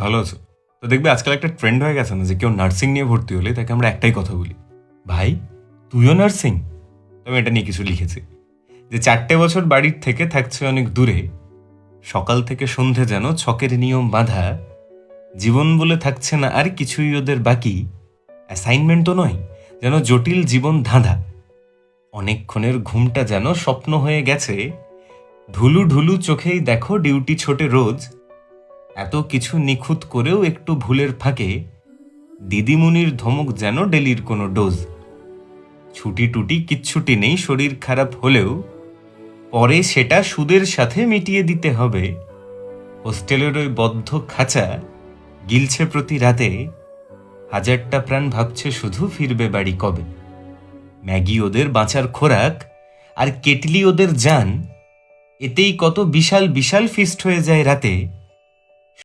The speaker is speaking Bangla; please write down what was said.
ভালো আছো? তো দেখবে আজকাল একটা ট্রেন্ড হয়ে গেছে না যে কেউ নার্সিং নিয়ে ভর্তি হলে তাকে আমরা একটাই কথা বলি, ভাই তুইও নার্সিং? তো আমি এটা নিয়ে কিছু লিখেছি যে 4 বছর বাড়ির থেকে থাকছে অনেক দূরে, সকাল থেকে সন্ধে যেন ছকের নিয়ম বাঁধা, জীবন বলে থাকছে না আর কিছুই ওদের বাকি, অ্যাসাইনমেন্ট তো নয়, যেন জটিল জীবন ধাঁধা, অনেকক্ষণের ঘুমটা যেন স্বপ্ন হয়ে গেছে, ঢুলু ঢুলু চোখেই দেখো ডিউটি ছোটে রোজ, এত কিছু নিখুঁত করেও একটু ভুলের ফাঁকে দিদিমুনির ধমক যেন ডেলির কোনো ডোজ, ছুটি টুটি কিচ্ছুটি নেই শরীর খারাপ হলেও পরে সেটা সুদের সাথে মিটিয়ে দিতে হবে, হোস্টেলের ওই বদ্ধ খাঁচা গিলছে প্রতি রাতে, হাজারটা প্রাণ ভাবছে শুধু ফিরবে বাড়ি কবে, ম্যাগি ওদের বাঁচার খোরাক আর কেটলি ওদের জান, এতেই কত বিশাল বিশাল ফিস্ট হয়ে যায় রাতে।